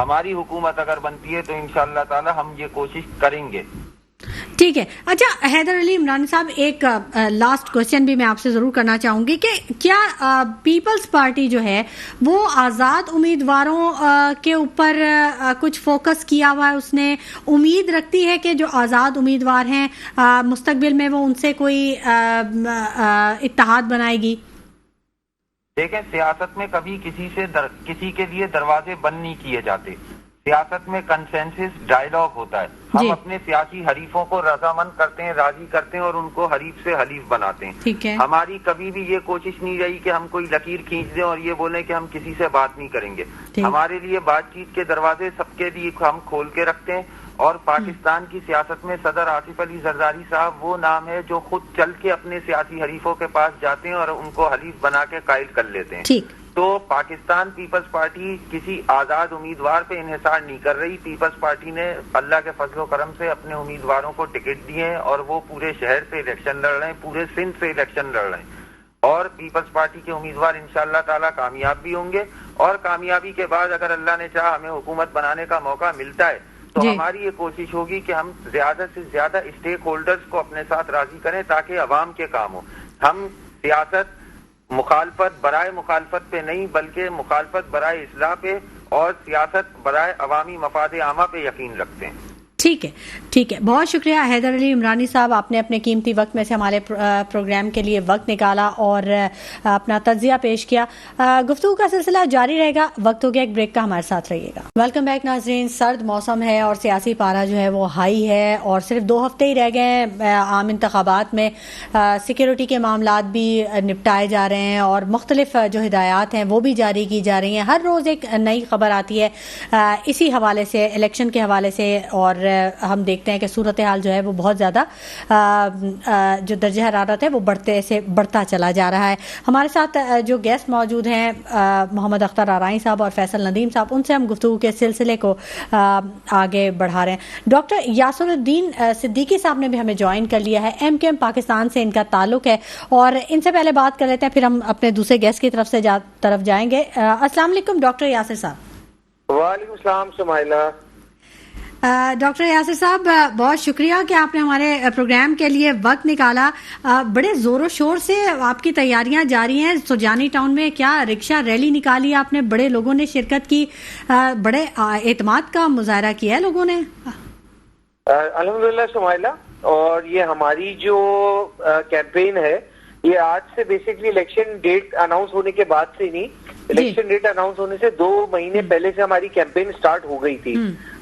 ہماری حکومت اگر بنتی ہے تو انشاءاللہ تعالی ہم یہ کوشش کریں گے. ٹھیک ہے. اچھا حیدر علی عمرانی صاحب، ایک لاسٹ کوشچن بھی میں آپ سے ضرور کرنا چاہوں گی کہ کیا پیپلز پارٹی جو ہے وہ آزاد امیدواروں کے اوپر کچھ فوکس کیا ہوا ہے؟ اس نے امید رکھتی ہے کہ جو آزاد امیدوار ہیں مستقبل میں وہ ان سے کوئی اتحاد بنائے گی؟ دیکھیں، سیاست میں کبھی کسی کے لیے دروازے بند نہیں کیے جاتے. سیاست میں کنسنسس ڈائیلاگ ہوتا ہے. ہم اپنے سیاسی حریفوں کو رضامند کرتے ہیں، راضی کرتے ہیں اور ان کو حریف سے حلیف بناتے ہیں. ٹھیک ہے. ہماری کبھی بھی یہ کوشش نہیں رہی کہ ہم کوئی لکیر کھینچ دیں اور یہ بولیں کہ ہم کسی سے بات نہیں کریں گے. ہمارے لیے بات چیت کے دروازے سب کے لیے ہم کھول کے رکھتے ہیں. اور پاکستان کی سیاست میں صدر آصف علی زرداری صاحب وہ نام ہے جو خود چل کے اپنے سیاسی حریفوں کے پاس جاتے ہیں اور ان کو حلیف بنا کے قائل کر لیتے ہیں. تو پاکستان پیپلز پارٹی کسی آزاد امیدوار پہ انحصار نہیں کر رہی. پیپلز پارٹی نے اللہ کے فضل و کرم سے اپنے امیدواروں کو ٹکٹ دیے ہیں اور وہ پورے شہر سے الیکشن لڑ رہے ہیں، پورے سندھ سے الیکشن لڑ رہے ہیں. اور پیپلز پارٹی کے امیدوار انشاءاللہ تعالی کامیاب بھی ہوں گے. اور کامیابی کے بعد اگر اللہ نے چاہا ہمیں حکومت بنانے کا موقع ملتا ہے تو ہماری یہ کوشش ہوگی کہ ہم زیادہ سے زیادہ اسٹیک ہولڈرز کو اپنے ساتھ راضی کریں تاکہ عوام کے کام ہو. ہم سیاست مخالفت برائے مخالفت پہ نہیں بلکہ مخالفت برائے اصلاح پہ اور سیاست برائے عوامی مفاد عامہ پہ یقین رکھتے ہیں. ٹھیک ہے، ٹھیک ہے. بہت شکریہ حیدر علی عمرانی صاحب، آپ نے اپنے قیمتی وقت میں سے ہمارے پروگرام کے لیے وقت نکالا اور اپنا تجزیہ پیش کیا. گفتگو کا سلسلہ جاری رہے گا. وقت ہو گیا ایک بریک کا، ہمارے ساتھ رہیے گا. ویلکم بیک ناظرین. سرد موسم ہے اور سیاسی پارا جو ہے وہ ہائی ہے اور صرف 2 ہفتے ہی رہ گئے ہیں عام انتخابات میں. سیکیورٹی کے معاملات بھی نپٹائے جا رہے ہیں اور مختلف جو ہدایات ہیں وہ بھی جاری کی جا رہی ہیں. ہر روز ایک نئی خبر آتی ہے اسی حوالے سے، الیکشن کے حوالے سے. اور ہم دیکھتے ہیں کہ صورتحال جو ہے وہ بہت زیادہ جو درجہ حرارت ہے وہ بڑھتا چلا جا رہا ہے. ہمارے ساتھ جو گیسٹ موجود ہیں محمد اختر آرائیں صاحب اور فیصل ندیم صاحب، ان سے ہم گفتگو کے سلسلے کو آگے بڑھا رہے ہیں. ڈاکٹر یاسر الدین صدیقی صاحب نے بھی ہمیں جوائن کر لیا ہے. MKM پاکستان سے ان کا تعلق ہے اور ان سے پہلے بات کر لیتے ہیں، پھر ہم اپنے دوسرے گیسٹ کی طرف جائیں گے. السلام علیکم ڈاکٹر یاسر صاحب. وعلیکم السلام سمائلہ. ڈاکٹر یاسر صاحب، بہت شکریہ کہ آپ نے ہمارے پروگرام کے لیے وقت نکالا. بڑے زور و شور سے آپ کی تیاریاں جاری ہیں. سجانی ٹاؤن میں کیا رکشہ ریلی نکالی آپ نے، بڑے لوگوں نے شرکت کی، بڑے اعتماد کا مظاہرہ کیا ہے لوگوں نے. الحمدللہ سمائلہ. اور یہ ہماری جو کیمپین ہے یہ آج سے بیسکلی الیکشن ڈیٹ اناؤنس ہونے کے بعد سے نہیں، الیکشن ڈیٹ اناؤنس ہونے سے 2 مہینے پہلے سے ہماری کیمپین سٹارٹ ہو گئی تھی.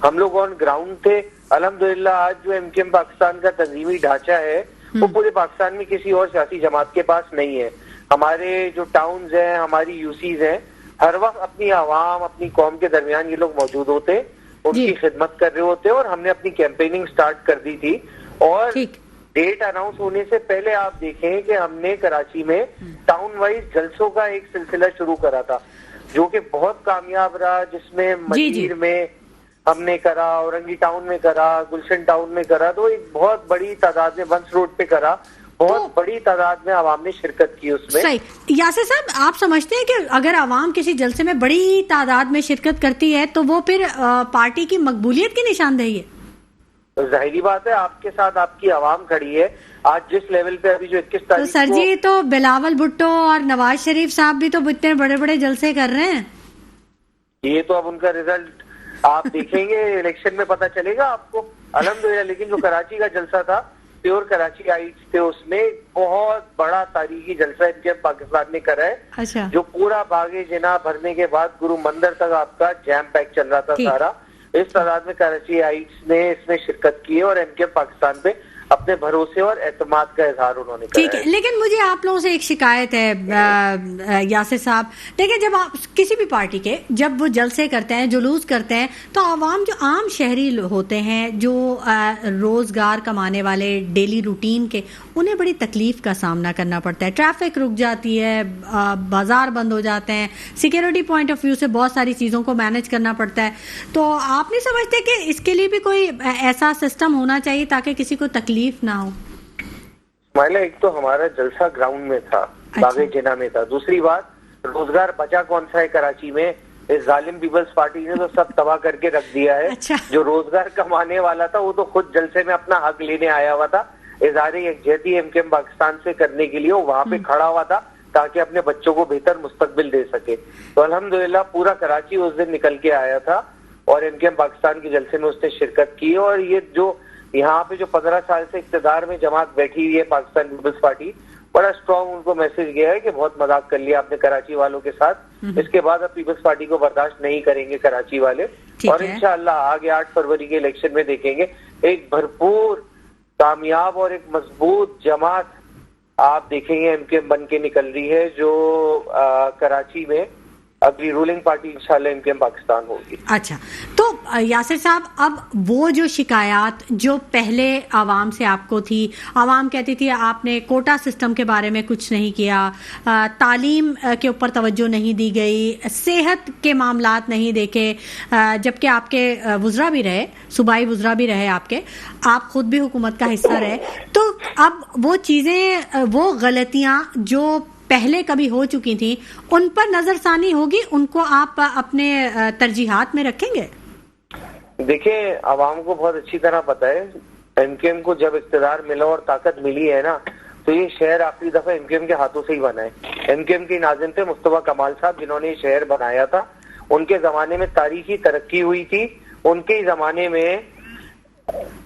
ہم لوگ آن گراؤنڈ تھے. الحمدللہ آج جو MKM پاکستان کا تنظیمی ڈھانچہ ہے وہ پورے پاکستان میں کسی اور سیاسی جماعت کے پاس نہیں ہے. ہمارے جو ٹاؤنز ہیں، ہماری UCs ہیں، ہر وقت اپنی عوام، اپنی قوم کے درمیان یہ لوگ موجود ہوتے، ان کی خدمت کر رہے ہوتے. اور ہم نے اپنی کیمپیننگ سٹارٹ کر دی تھی. اور ڈیٹ اناؤنس ہونے سے پہلے آپ دیکھیں کہ ہم نے کراچی میں ٹاؤن وائز جلسوں کا ایک سلسلہ شروع کرا تھا جو کہ بہت کامیاب رہا، جس میں مجیر میں ہم نے کرا، اورنگی ٹاؤن میں کرا، گلشن ٹاؤن میں کرا. تو ایک بہت بڑی تعداد میں ونس روڈ پہ کرا، بہت بڑی تعداد میں عوام نے شرکت کی اس میں. صحیح. یاسر صاحب، آپ سمجھتے ہیں کہ اگر عوام کسی جلسے میں بڑی تعداد میں شرکت کرتی ہے تو وہ پھر پارٹی کی مقبولیت کی نشاندہی ہے؟ ظاہری بات ہے، آپ کے ساتھ آپ کی عوام کھڑی ہے. آج جس لیول پہ ابھی جو 21 تاریخ سر جی، تو بلاول بھٹو اور نواز شریف صاحب بھی تو اتنے بڑے بڑے جلسے کر رہے ہیں. یہ تو اب ان کا رزلٹ آپ دیکھیں گے الیکشن میں پتہ چلے گا آپ کو. الحمدللہ. لیکن جو کراچی کا جلسہ تھا، پیور کراچی آئیٹس تھے، اس میں بہت بڑا تاریخی جلسہ MKM پاکستان نے کرا ہے جو پورا باغ جناح بھرنے کے بعد گرو مندر تک آپ کا جیم پیک چل رہا تھا سارا. اس تعداد میں کراچی آئیٹس نے اس میں شرکت کی ہے اور MKM پاکستان پہ اپنے بھروسے اور اعتماد کا اظہار انہوں نے کیا. ٹھیک ہے. لیکن مجھے آپ لوگوں سے ایک شکایت ہے یاسر صاحب. دیکھیں، جب آپ کسی بھی پارٹی کے جب وہ جلسے کرتے ہیں، جلوس کرتے ہیں، تو عوام جو عام شہری ہوتے ہیں، جو روزگار کمانے والے ڈیلی روٹین کے، انہیں بڑی تکلیف کا سامنا کرنا پڑتا ہے. ٹریفک رک جاتی ہے، بازار بند ہو جاتے ہیں، سیکیورٹی پوائنٹ آف ویو سے بہت ساری چیزوں کو مینج کرنا پڑتا ہے. تو آپ نہیں سمجھتے کہ اس کے لیے بھی کوئی ایسا سسٹم ہونا چاہیے تاکہ کسی کو تکلیف نہ ہو؟ مائلہ، ایک تو ہمارا جلسہ گراؤنڈ میں تھا، باغ جناح میں تھا. دوسری بات، روزگار بچا کون سا ہے کراچی میں؟ اس ظالم پیپلز پارٹی نے تو سب تباہ کر کے رکھ دیا ہے. اچھا. جو روزگار کمانے والا تھا وہ تو خود جلسے میں اپنا حق لینے آیا ہوا تھا, اظہار یکجہتی ایم کیو ایم پاکستان سے کرنے کے لیے, وہ وہاں پہ کھڑا ہوا تھا تاکہ اپنے بچوں کو بہتر مستقبل دے سکے. تو الحمدللہ پورا کراچی اس دن نکل کے آیا تھا اور ایم کیو ایم پاکستان کے جلسے میں اس نے شرکت کی. اور یہ جو یہاں پہ جو 15 سال سے اقتدار میں جماعت بیٹھی ہوئی ہے پاکستان پیپلز پارٹی, بڑا اسٹرانگ ان کو میسج گیا ہے کہ بہت مذاق کر لیا آپ نے کراچی والوں کے ساتھ, اس کے بعد اب پیپلز پارٹی کو برداشت نہیں کریں گے کراچی والے. اور انشاءاللہ آگے 8 فروری کے الیکشن میں دیکھیں گے ایک بھرپور کامیاب اور ایک مضبوط جماعت آپ دیکھیں گے ایم کیو ایم بن کے نکل رہی ہے, جو کراچی میں اگلی رولنگ پارٹی انشاءاللہ ایم کیو ایم پاکستان ہوگی. اچھا, تو یاسر صاحب, اب وہ جو شکایات جو پہلے عوام سے آپ کو تھی, عوام کہتی تھی آپ نے کوٹا سسٹم کے بارے میں کچھ نہیں کیا, تعلیم کے اوپر توجہ نہیں دی گئی, صحت کے معاملات نہیں دیکھے, جبکہ آپ کے وزراء بھی رہے, صوبائی وزراء بھی رہے آپ خود بھی حکومت کا حصہ رہے, تو اب وہ چیزیں, وہ غلطیاں جو پہلے کبھی ہو چکی تھیں, ان پر نظر ثانی ہوگی, ان کو آپ اپنے ترجیحات میں رکھیں گے؟ دیکھیں, عوام کو بہت اچھی طرح پتہ ہے ایم کیو ایم کو جب اقتدار ملا اور طاقت ملی ہے نا, تو یہ شہر آخری دفعہ ایم کیو ایم کے ہاتھوں سے ہی بنا ہے. ایم کیو ایم کے ناظم تھے مصطفیٰ کمال صاحب, جنہوں نے یہ شہر بنایا تھا. ان کے زمانے میں تاریخی ترقی ہوئی تھی, ان کے زمانے میں.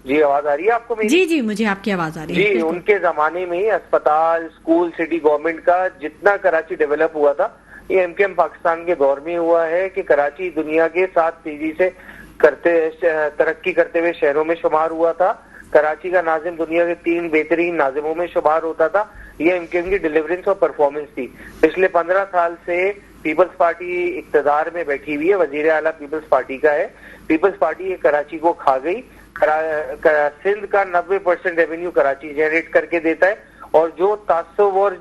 جی آواز آ رہی ہے آپ کو میری؟ جی مجھے آپ کی آواز آ رہی ہے. جی, ان کے زمانے میں ہی اسپتال, اسکول, سٹی گورنمنٹ کا جتنا کراچی ڈیولپ ہوا تھا, یہ ایم کیو ایم پاکستان کے دور میں ہوا ہے کہ کراچی دنیا کے 7 تیزی سے ترقی کرتے ہوئے شہروں میں شمار ہوا تھا. کراچی کا ناظم دنیا کے 3 بہترین ناظموں میں شمار ہوتا تھا. یہ ایم کیو ایم کی ڈیلیورنس اور پرفارمنس تھی. پچھلے 15 سال سے پیپلز پارٹی اقتدار میں بیٹھی ہوئی ہے, وزیر اعلیٰ پیپلز پارٹی کا ہے. پیپلز پارٹی یہ کراچی کو کھا گئی. سندھ کا 90% ریونیو کراچی جنریٹ کر کے دیتا ہے, اور جو تعصب اور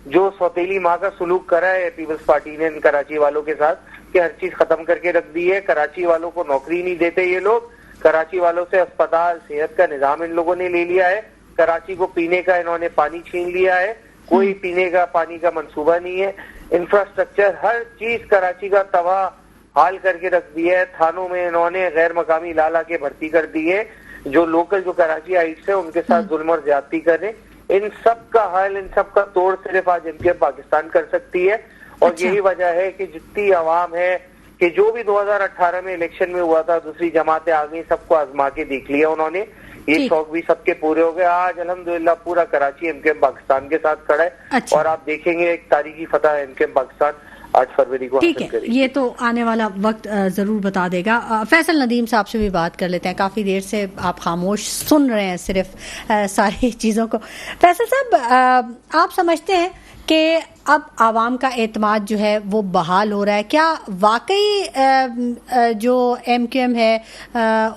جو سوتیلی ماں کا سلوک کرا ہے پیپلز پارٹی نے کراچی والوں کے ساتھ, کہ ہر چیز ختم کر کے رکھ دی ہے. کراچی والوں کو نوکری نہیں دیتے یہ لوگ, کراچی والوں سے اسپتال, صحت کا نظام ان لوگوں نے لے لیا ہے. کراچی کو پینے کا انہوں نے پانی چھین لیا ہے, کوئی پینے کا پانی کا منصوبہ نہیں ہے. انفراسٹرکچر ہر چیز کراچی کا تباہ حال کر کے رکھ دیا ہے. تھانوں میں انہوں نے غیر مقامی لا کے بھرتی کر دی ہے, جو لوکل جو کراچی آئیٹس ہیں ان کے ساتھ ظلم اور زیادتی کریں. ان سب کا حل, ان سب کا توڑ صرف آج ایم کیو ایم پاکستان کر سکتی ہے. اور یہی وجہ ہے کہ جتنی عوام ہے, کہ جو بھی 2018 میں الیکشن میں ہوا تھا, دوسری جماعتیں آ گئی, سب کو آزما کے دیکھ لیا انہوں نے. یہ شوق بھی سب کے پورے ہو گئے. آج الحمدللہ پورا Karachi M Q M Pakistan کے ساتھ کھڑا ہے. اور آپ دیکھیں گے ایک تاریخی فتح ایم کیو ایم پاکستان 8 فروری کو ٹھیک ہے, یہ تو آنے والا وقت ضرور بتا دے گا. فیصل ندیم صاحب سے بھی بات کر لیتے ہیں, کافی دیر سے آپ خاموش سن رہے ہیں صرف ساری چیزوں کو. فیصل صاحب, آپ سمجھتے ہیں کہ اب عوام کا اعتماد جو ہے وہ بحال ہو رہا ہے؟ کیا واقعی جو ایم کیو ایم ہے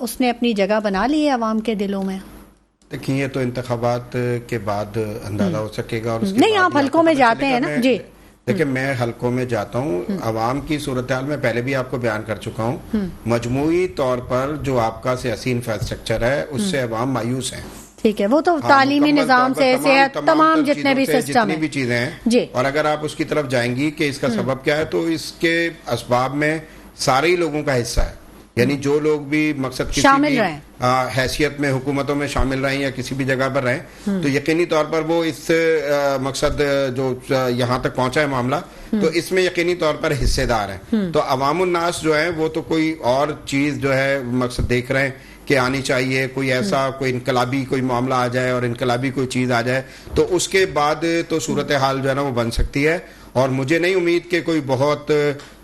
اس نے اپنی جگہ بنا لی ہے عوام کے دلوں میں؟ دیکھیں, یہ تو انتخابات کے بعد اندازہ ہو سکے گا. اور نہیں, آپ حلقوں میں جاتے ہیں نا. جی دیکھیں, میں حلقوں میں جاتا ہوں. عوام کی صورتحال میں پہلے بھی آپ کو بیان کر چکا ہوں. مجموعی طور پر جو آپ کا سیاسی انفراسٹرکچر ہے اس سے عوام مایوس ہیں. ٹھیک ہے, وہ تو تعلیمی نظام سے, صحت, تمام جتنے بھی سسٹم بھی چیزیں ہیں. جی, اور اگر آپ اس کی طرف جائیں گی کہ اس کا سبب کیا ہے, تو اس کے اسباب میں سارے ہی لوگوں کا حصہ ہے. یعنی جو لوگ بھی مقصد کسی بھی حیثیت میں حکومتوں میں شامل رہیں یا کسی بھی جگہ پر رہیں, تو یقینی طور پر وہ اس مقصد جو یہاں تک پہنچا ہے معاملہ, تو اس میں یقینی طور پر حصے دار ہیں. تو عوام الناس جو ہیں وہ تو کوئی اور چیز جو ہے مقصد دیکھ رہے ہیں کہ آنی چاہیے, کوئی ایسا کوئی انقلابی کوئی معاملہ آ جائے اور انقلابی کوئی چیز آ جائے, تو اس کے بعد تو صورتحال جو ہے نا وہ بن سکتی ہے. اور مجھے نہیں امید کہ کوئی بہت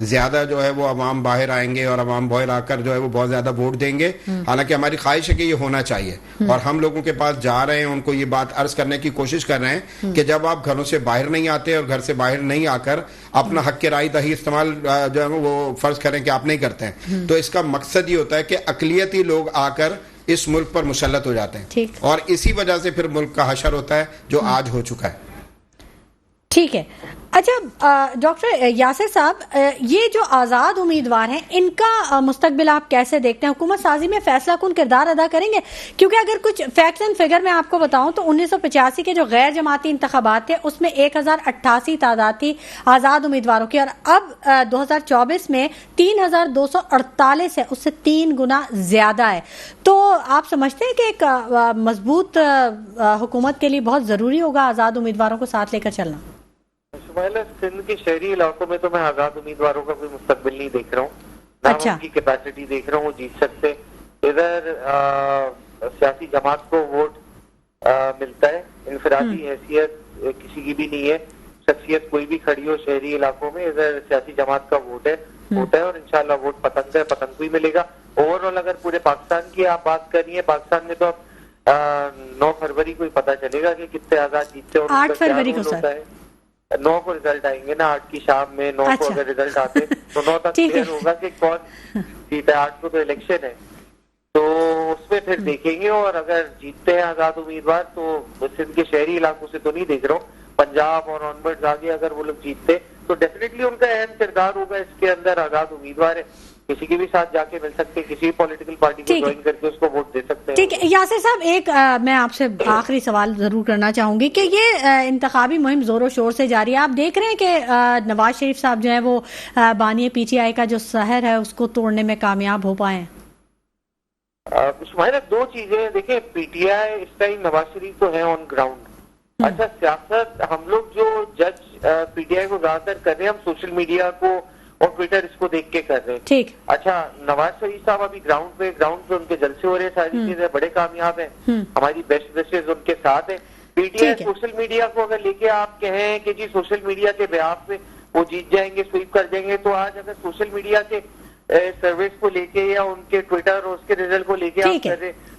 زیادہ جو ہے وہ عوام باہر آئیں گے اور عوام باہر آ کر جو ہے وہ بہت زیادہ ووٹ دیں گے. حالانکہ ہماری خواہش ہے کہ یہ ہونا چاہیے, اور ہم لوگوں کے پاس جا رہے ہیں, ان کو یہ بات عرض کرنے کی کوشش کر رہے ہیں کہ جب آپ گھروں سے باہر نہیں آتے اور گھر سے باہر نہیں آ کر اپنا حق کے رائے دہی استعمال جو ہے وہ فرض کریں کہ آپ نہیں کرتے ہیں, تو اس کا مقصد یہ ہوتا ہے کہ اقلیتی لوگ آ کر اس ملک پر مسلط ہو جاتے ہیں, اور اسی وجہ سے پھر ملک کا حشر ہوتا ہے جو آج ہو چکا ہے. ٹھیک ہے, اچھا ڈاکٹر یاسر صاحب، یہ جو آزاد امیدوار ہیں ان کا مستقبل آپ کیسے دیکھتے ہیں؟ حکومت سازی میں فیصلہ کن کردار ادا کریں گے؟ کیونکہ اگر کچھ فیکٹس اینڈ فگر میں آپ کو بتاؤں تو 1985 کے جو غیر جماعتی انتخابات تھے اس میں 1088 تعداد تھی آزاد امیدواروں کی، اور اب 2024 میں 3248 ہے، اس سے 3 گنا زیادہ ہے. تو آپ سمجھتے ہیں کہ ایک مضبوط حکومت کے لیے بہت ضروری ہوگا آزاد امیدواروں کو ساتھ لے کر چلنا؟ شمائلہ، سندھ کے شہری علاقوں میں تو میں آزاد امیدواروں کا کوئی مستقبل نہیں دیکھ رہا ہوں، نہ ان کی کیپیسٹی دیکھ رہا ہوں وہ جیت سکتے. ادھر سیاسی جماعت کو ووٹ ملتا ہے، انفرادی حیثیت کسی کی بھی نہیں ہے، شخصیت کوئی بھی کھڑی ہو شہری علاقوں میں، ادھر سیاسی جماعت کا ووٹ ہوتا ہے اور انشاءاللہ ووٹ پتنگ کو ہی ملے گا. اوور آل اگر پورے پاکستان کی آپ بات کر رہی ہیں، پاکستان میں تو اب 9 فروری کو ہی پتا چلے گا کہ کتنے آزاد جیتتے ہیں، 8 فروری کو ہوتا ہے. 9 کو ریزلٹ آئیں گے نا، 8 کی شام میں 9 کو اگر ریزلٹ آتے تو 9 تک کلیئر ہوگا کہ کون جیتا ہے. 8 کو تو الیکشن ہے، تو اس میں پھر دیکھیں گے. اور اگر جیتتے ہیں آزاد امیدوار تو سندھ کے شہری علاقوں سے تو نہیں دیکھ رہا ہوں، پنجاب اور آنورڈز آگے اگر وہ لوگ جیتتے تو ڈیفینیٹلی ان کا اہم کردار ہوگا اس کے اندر. آزاد امیدوار ہے، کسی کے بھی ساتھ جا کے مل سکتے ہیں، کسی پولیٹیکل پارٹی کو جوائن کر کے اس کو ووٹ دے سکتے ہیں. ٹھیک ہے یاسر صاحب، ایک میں آپ سے آخری سوال ضرور کرنا چاہوں گی کہ یہ انتخابی مہم زور و شور سے جاری ہے. آپ دیکھ رہے ہیں کہ نواز شریف صاحب جو ہیں وہ بانی پی ٹی آئی کا جو سحر ہے اس کو توڑنے میں کامیاب ہو پائے ہیں؟ شمائلہ، 2 چیزیں دیکھیں. P T I us time Nawaz Sharif تو ہے آن گراؤنڈ. اچھا، سیاست ہم لوگ جو جج پی ٹی آئی کو زیادہ تر کر رہے ہیں، ہم سوشل میڈیا کو اور ٹویٹر اس کو دیکھ کے کر رہے ہیں. ٹھیک. اچھا، نواز شریف صاحب ابھی گراؤنڈ پہ ان کے جلسے ہو رہے ہیں، ساری چیزیں بڑے کامیاب ہیں، ہماری بیسٹ وشز ان کے ساتھ ہیں. P T I social media کو اگر لے کے آپ کہیں کہ جی سوشل میڈیا کے بیاف پہ وہ جیت جائیں گے، سویپ کر جائیں گے، تو آج اگر سوشل میڈیا کے سروس کو لے کے یا ان کے ٹویٹر اور اس کے ریزلٹ کو لے کے آپ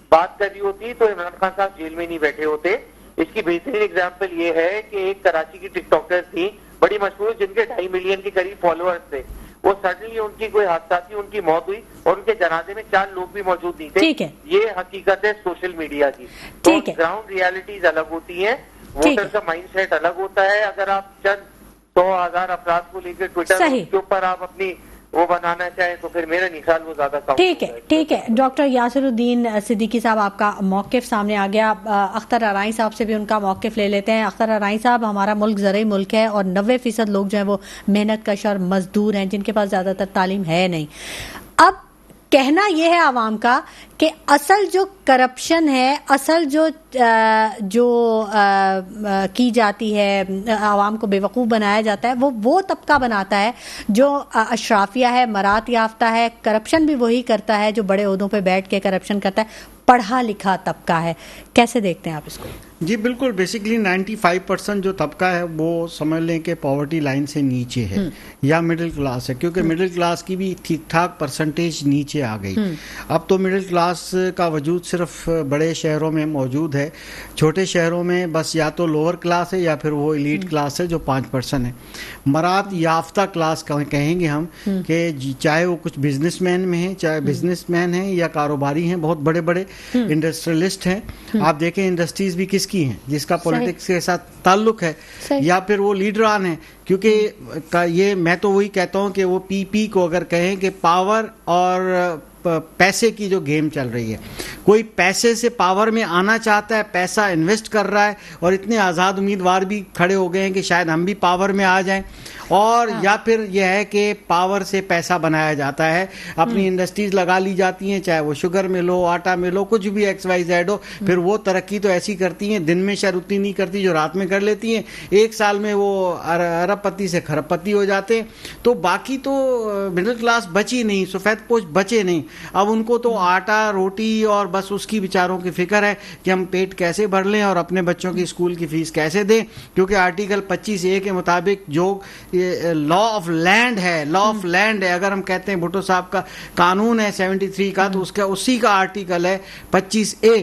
بات کر رہی ہوتی تو عمران خان صاحب جیل میں نہیں بیٹھے ہوتے. اس کی بہترین اگزامپل یہ ہے کہ ایک کراچی کی ٹک ٹاکر تھی بڑی مشہور، جن کے 2.5 ملین کے قریب فالوورز تھے. وہ سڈنلی ان کی کوئی حادثاتی ان کی موت ہوئی اور ان کے جنازے میں 4 لوگ بھی موجود نہیں تھے. یہ حقیقت ہے سوشل میڈیا کی. تو گراؤنڈ ریالٹیز الگ ہوتی ہیں، ووٹر کا مائنڈ سیٹ الگ ہوتا ہے. اگر آپ چند 100,000 افراد کو لے کے ٹویٹر کے اوپر آپ اپنی وہ بنانا چاہیں تو پھر میرا نہیں خیال وہ زیادہ کم. ٹھیک ہے ڈاکٹر یاسر الدین صدیقی صاحب، آپ کا موقف سامنے آ گیا. اختر ارائیں صاحب سے بھی ان کا موقف لے لیتے ہیں. اختر ارائیں صاحب، ہمارا ملک زرعی ملک ہے اور 90% لوگ جو ہیں وہ محنت کش اور مزدور ہیں جن کے پاس زیادہ تر تعلیم ہے نہیں. اب کہنا یہ ہے عوام کا کہ اصل جو کرپشن ہے، اصل جو کی جاتی ہے، عوام کو بیوقوف بنایا جاتا ہے، وہ طبقہ بناتا ہے جو اشرافیہ ہے، مرات یافتہ ہے. کرپشن بھی وہی کرتا ہے جو بڑے عہدوں پہ بیٹھ کے کرپشن کرتا ہے. پڑھا لکھا طبقہ ہے. کیسے دیکھتے ہیں آپ اس کو؟ جی بالکل، بیسیکلی 95% جو طبقہ ہے وہ سمجھ لیں کہ پاورٹی لائن سے نیچے ہے یا مڈل کلاس ہے، کیونکہ مڈل کلاس کی بھی ٹھیک ٹھاک پرسنٹیج نیچے آ گئی. اب تو مڈل کلاس کا وجود صرف بڑے شہروں میں موجود ہے، چھوٹے شہروں میں بس یا تو لوور کلاس ہے یا پھر وہ ایلیٹ کلاس ہے جو 5% ہے. مراد یافتہ کلاس کہیں گے ہم کہ چاہے وہ کچھ بزنس مین میں ہیں، چاہے بزنس مین ہیں یا کاروباری ہیں، بہت بڑے بڑے انڈسٹریلسٹ ہیں. آپ دیکھیں انڈسٹریز بھی کس کی ہیں، جس کا پولیٹکس کے ساتھ تعلق ہے، یا پھر وہ لیڈران ہیں. کیونکہ یہ میں تو وہی کہتا ہوں کہ وہ پی کو اگر کہیں کہ پاور اور پیسے کی جو گیم چل رہی ہے، کوئی پیسے سے پاور میں آنا چاہتا ہے، پیسہ انویسٹ کر رہا ہے، اور اتنے آزاد امیدوار بھی کھڑے ہو گئے ہیں کہ شاید ہم بھی پاور میں آ جائیں. اور یا پھر یہ ہے کہ پاور سے پیسہ بنایا جاتا ہے، اپنی انڈسٹریز لگا لی جاتی ہیں، چاہے وہ شوگر مل ہو، آٹا مل ہو، کچھ بھی XYZ ہو. پھر وہ ترقی تو ایسی کرتی ہیں، دن میں شاید اتنی نہیں کرتی جو رات میں کر لیتی ہیں، 1 سال میں وہ ارب پتی سے کھرب پتی ہو جاتے ہیں. تو باقی تو مڈل کلاس بچی نہیں، سفید پوش بچے نہیں. اب ان کو تو آٹا روٹی اور بس اس کی بیچاروں کی فکر ہے کہ ہم پیٹ کیسے بھر لیں اور اپنے بچوں کی اسکول کی فیس کیسے دیں. کیونکہ آرٹیکل 25A کے مطابق جو لا آف لینڈ ہے، اگر ہم کہتے ہیں بھٹو صاحب کا قانون ہے 73 کا، تو اس کا اسی کا آرٹیکل ہے 25A